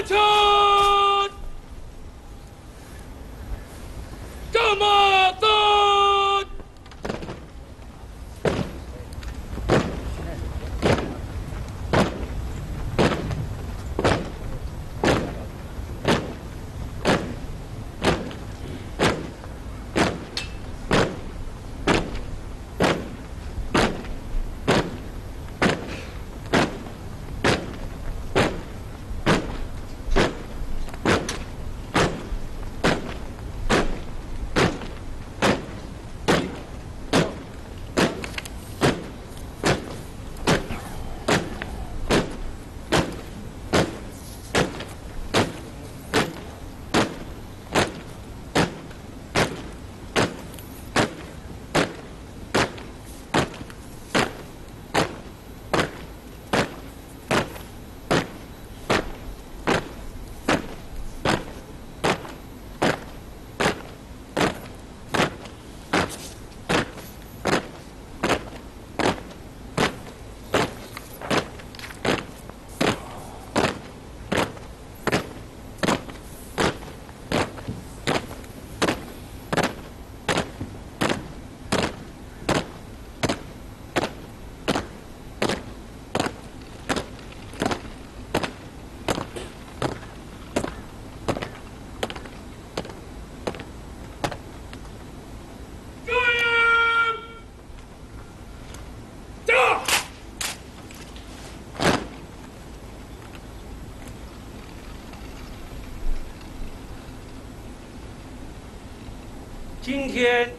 前，这么走。今天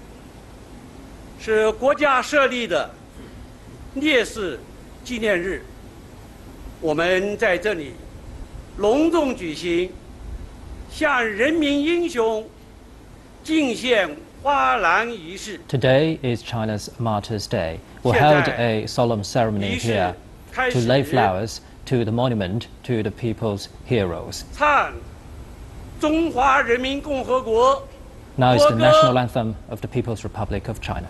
是国家设立的烈士纪念日，我们在这里隆重举行向人民英雄敬献花篮仪式。 Today is China's Martyrs' Day. We held a solemn ceremony here to lay flowers to the monument to the people's heroes. 唱中华人民共和国 Now is the national anthem of the People's Republic of China.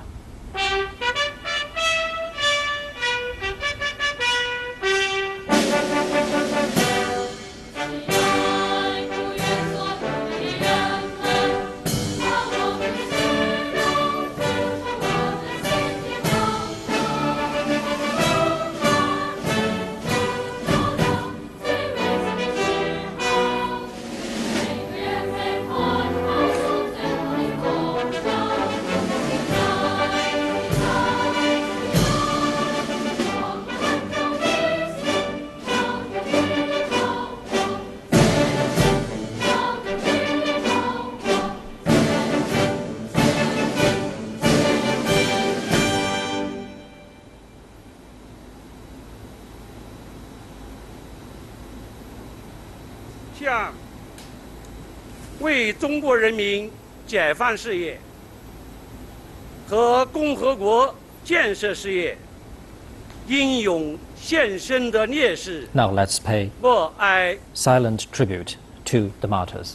向为中国人民解放事业和共和国建设事业英勇献身的烈士 Now let's pay 默哀 silent tribute to the martyrs.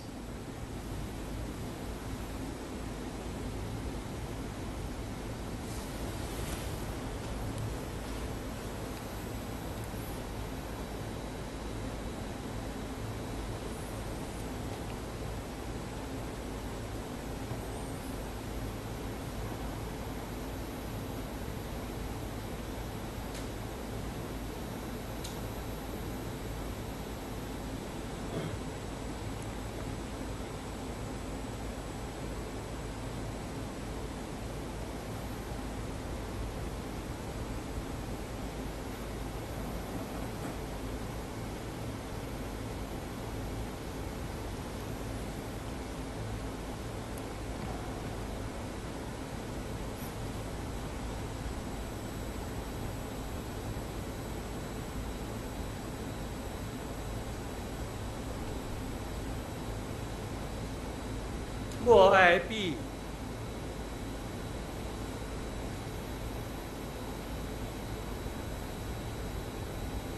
默哀毕。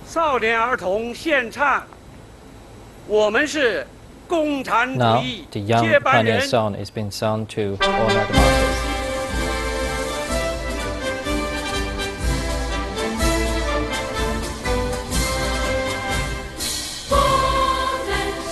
少年儿童献唱，我们是共产主 Now 义 the young 接班 pioneer 人。 song is being sung to honor the martyrs. 我们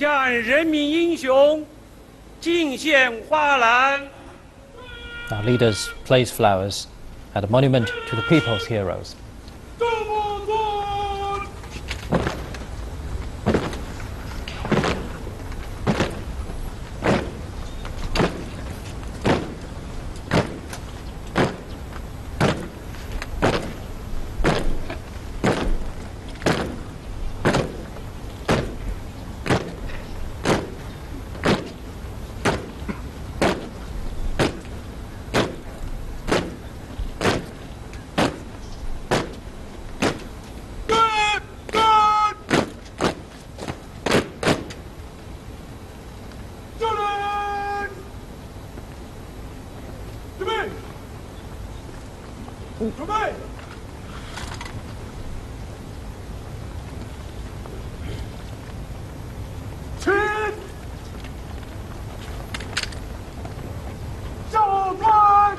向人民英雄敬献花篮。Our leaders place flowers at a monument to the people's heroes.准备！起！上班！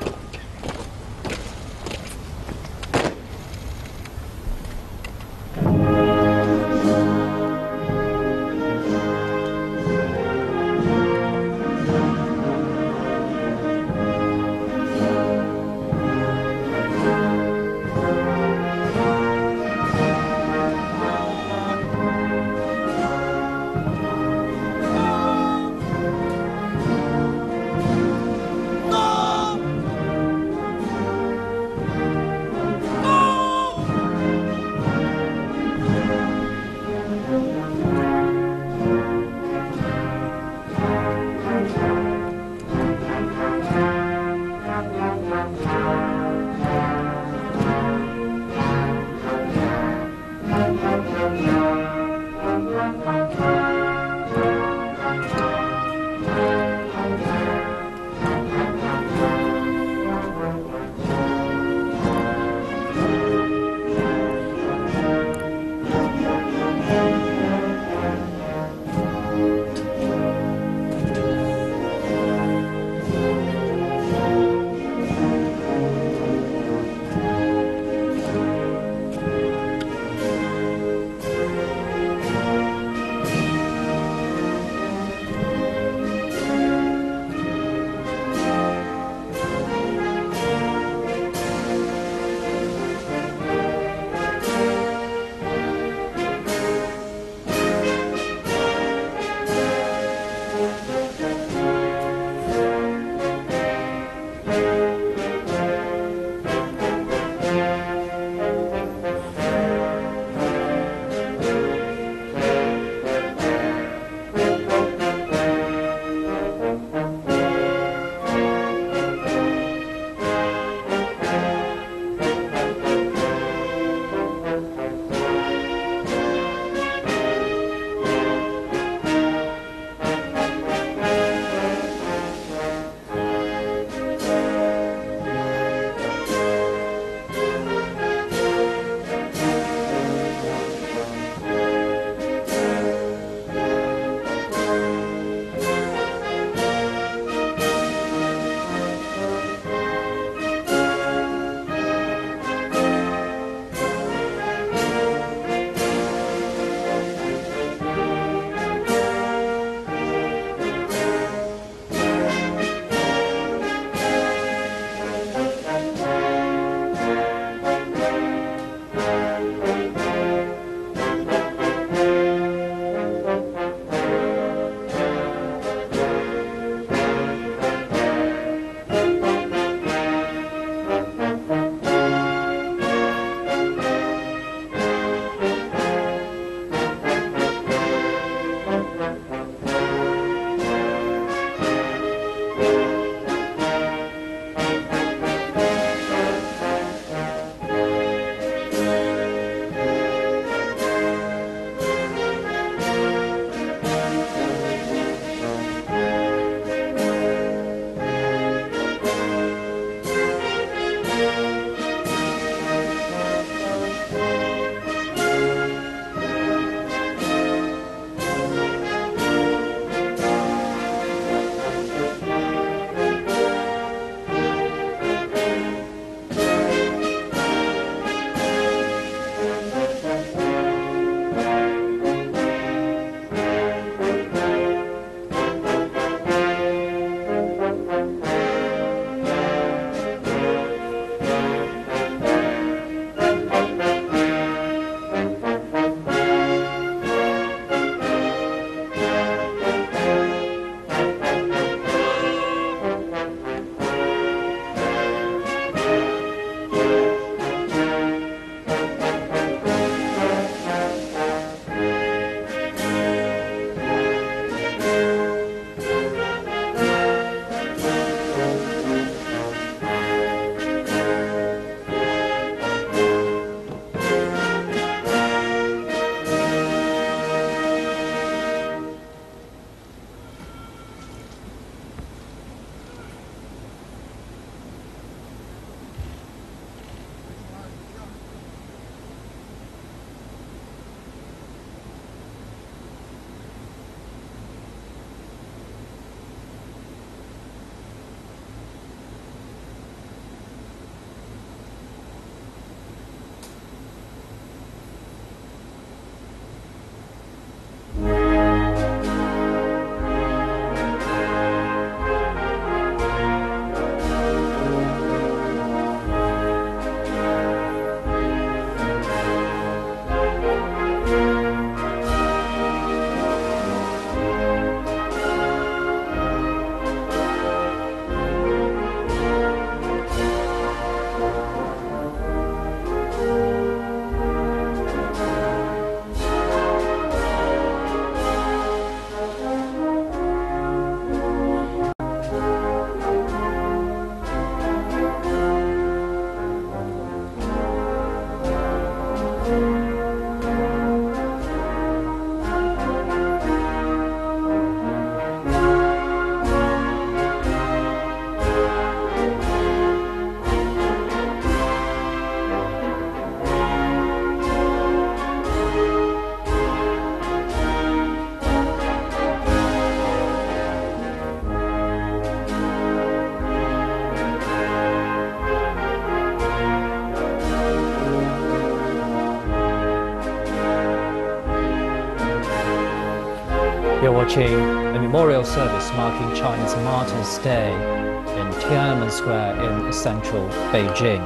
watching a memorial service marking China's Martyrs' Day in Tiananmen Square in central Beijing.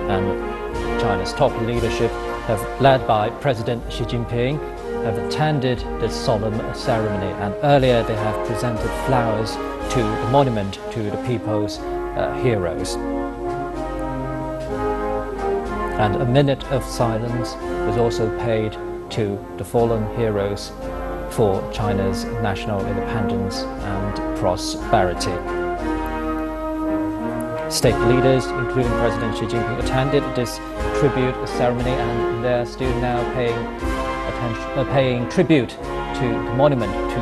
And China's top leadership, led by President Xi Jinping, have attended this solemn ceremony, and earlier they have presented flowers to the monument to the people's heroes. And a minute of silence was also paid to the fallen heroes for China's national independence and prosperity. State leaders, including President Xi Jinping, attended this tribute ceremony, and they're still now paying tribute to the monument to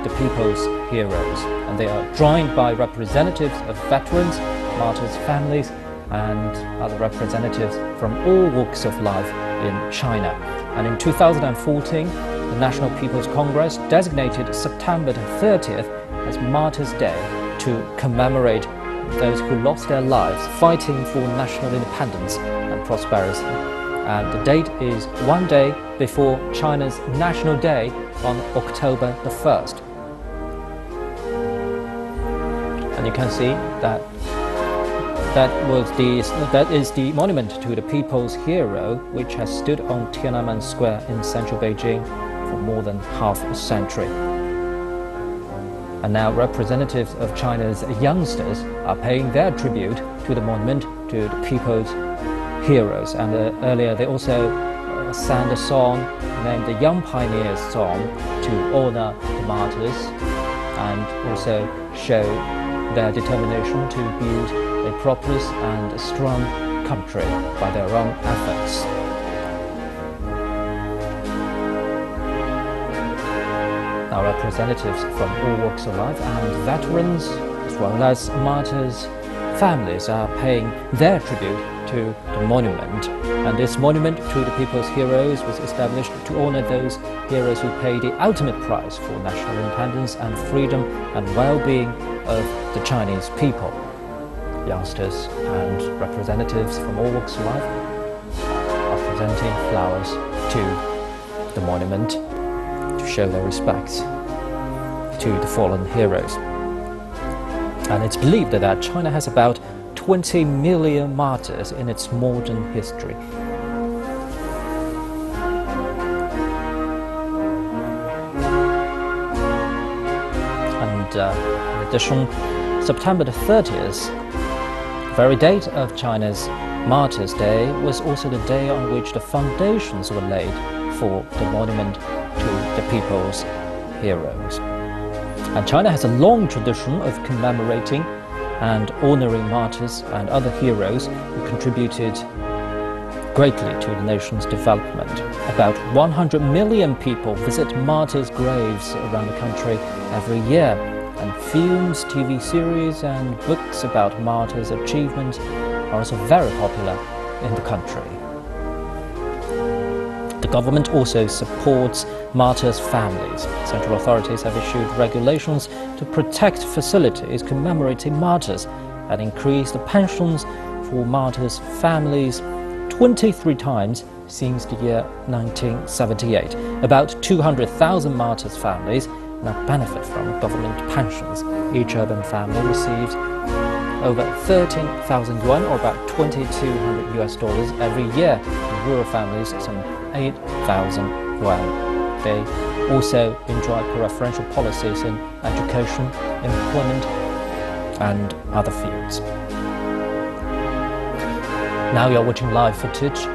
the people's heroes. And they are joined by representatives of veterans, martyrs' families, and other representatives from all walks of life in China. And in 2014, the National People's Congress designated September the 30th as Martyrs' Day to commemorate those who lost their lives fighting for national independence and prosperity. And the date is one day before China's National Day on October the 1st. And you can see that that is the monument to the people's hero, which has stood on Tiananmen Square in central Beijing for more than half a century. And now representatives of China's youngsters are paying their tribute to the monument to the people's heroes. And earlier they also sang a song named the Young Pioneers Song to honor the martyrs and also show their determination to build a prosperous and strong country by their own efforts. Now representatives from all walks of life and veterans, as well as martyrs' families, are paying their tribute to the monument. And this monument to the people's heroes was established to honor those heroes who paid the ultimate price for national independence and freedom and well-being of the Chinese people. Youngsters and representatives from all walks of life are presenting flowers to the monument to show their respects to the fallen heroes. And it's believed that China has about 20 million martyrs in its modern history. And in addition, September the 30th, the very date of China's Martyrs' Day, was also the day on which the foundations were laid for the monument to the people's heroes. And China has a long tradition of commemorating and honoring martyrs and other heroes who contributed greatly to the nation's development. About 100 million people visit martyrs' graves around the country every year, and films, TV series and books about martyrs' achievements are also very popular in the country. The government also supports martyrs' families. Central authorities have issued regulations to protect facilities commemorating martyrs and increase the pensions for martyrs' families 23 times since the year 1978. About 200,000 martyrs' families now benefit from government pensions. Each urban family receives over 13,000 yuan, or about $2,200 US every year. In rural families, some 8,000 yuan. They also enjoy preferential policies in education, employment, and other fields. Now you're watching live footage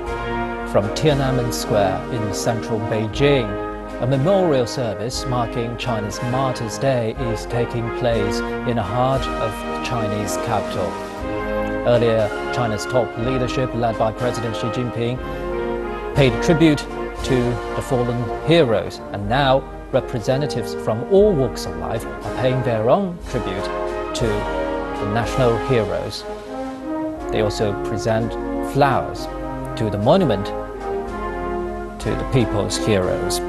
from Tiananmen Square in central Beijing. A memorial service marking China's Martyrs' Day is taking place in the heart of the Chinese capital. Earlier, China's top leadership, led by President Xi Jinping, paid tribute to the fallen heroes, and now representatives from all walks of life are paying their own tribute to the national heroes. They also present flowers to the monument to the people's heroes.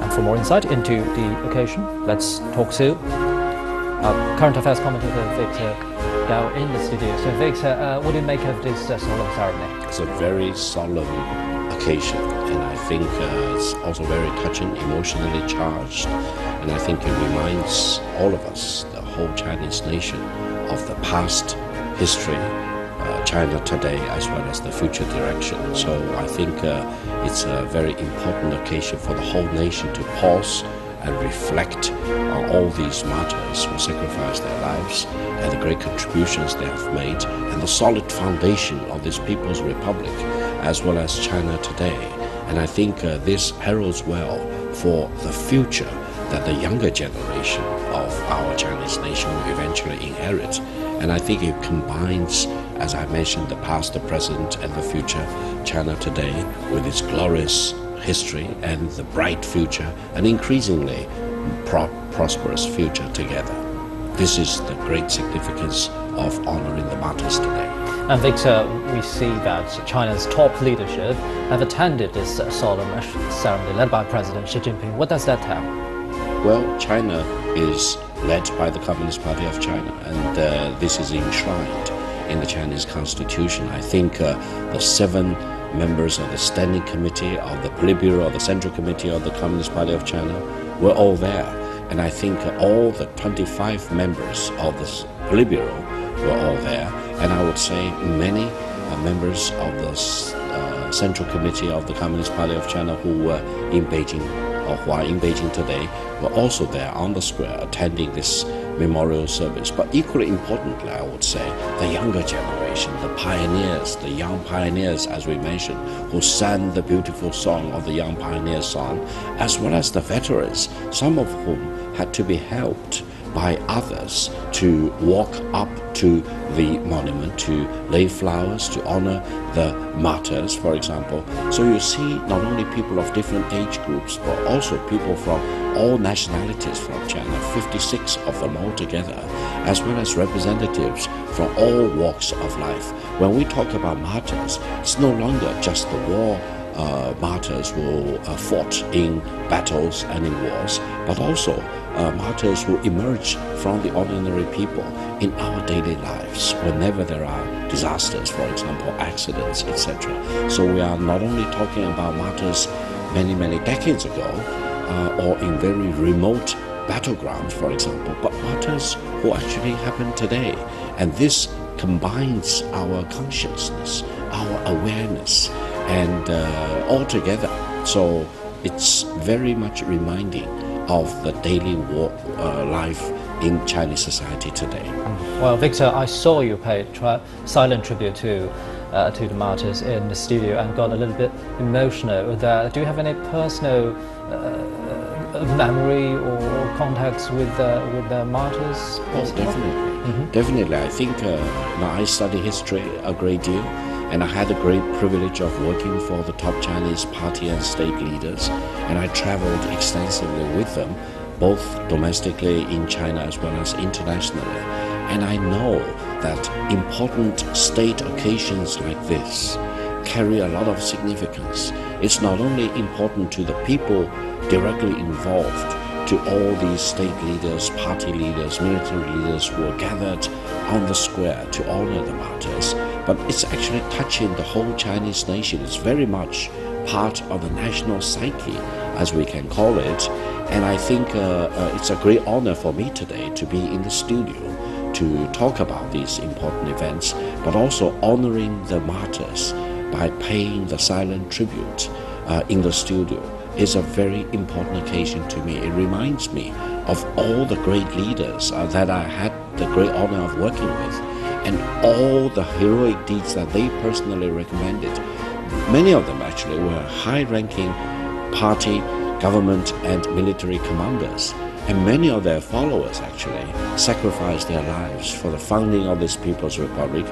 And for more insight into the occasion, let's talk to our current affairs commentator, Victor go in the studio. So Victor, what do you make of this solemn ceremony? It's a very solemn occasion, and I think it's also very touching, emotionally charged, and I think it reminds all of us, the whole Chinese nation, of the past history, China today, as well as the future direction. So I think it's a very important occasion for the whole nation to pause and reflect on all these martyrs who sacrificed their lives and the great contributions they have made and the solid foundation of this People's Republic as well as China today. And I think this heralds well for the future that the younger generation of our Chinese nation will eventually inherit. And I think it combines, as I mentioned, the past, the present, and the future, China today with its glorious history and the bright future, and increasingly prosperous future together. This is the great significance of honoring the martyrs today. And Victor, we see that China's top leadership have attended this solemn ceremony led by President Xi Jinping. What does that tell? Well, China is led by the Communist Party of China, and this is enshrined in the Chinese Constitution. I think the 7 members of the Standing Committee of the Politburo, of the Central Committee of the Communist Party of China were all there. And I think all the 25 members of the Politburo were all there. And I would say many members of the Central Committee of the Communist Party of China who were in Beijing, or who are in Beijing today, were also there on the square attending this memorial service. But equally importantly, I would say, the younger generation, the pioneers, the young pioneers, as we mentioned, who sang the beautiful song of the Young Pioneer Song, as well as the veterans, some of whom had to be helped by others to walk up to the monument, to lay flowers, to honor the martyrs, for example. So you see not only people of different age groups, but also people from all nationalities from China, 56 of them all together, as well as representatives from all walks of life. When we talk about martyrs, it's no longer just the war martyrs who fought in battles and in wars, but also martyrs who emerge from the ordinary people in our daily lives whenever there are disasters, for example, accidents, etc. So we are not only talking about martyrs many, many decades ago, or in very remote battlegrounds, for example, but martyrs who actually happen today. And this combines our consciousness, our awareness, and all together. So it's very much reminding of the daily life in Chinese society today. Well, Victor, I saw you pay silent tribute to the martyrs in the studio and got a little bit emotional with that. Do you have any personal memory or contacts with the martyrs? Oh, definitely. Definitely. I think I study history a great deal, and I had the great privilege of working for the top Chinese party and state leaders, and I traveled extensively with them, both domestically in China as well as internationally. And I know that important state occasions like this carry a lot of significance. It's not only important to the people directly involved, to all these state leaders, party leaders, military leaders who are gathered on the square to honor the martyrs, but it's actually touching the whole Chinese nation. It's very much part of the national psyche, as we can call it. And I think it's a great honor for me today to be in the studio to talk about these important events, but also honoring the martyrs by paying the silent tribute in the studio is a very important occasion to me. It reminds me of all the great leaders that I had the great honor of working with, and all the heroic deeds that they personally recommended. Many of them actually were high-ranking party, government and military commanders, and many of their followers actually sacrificed their lives for the founding of this People's Republic.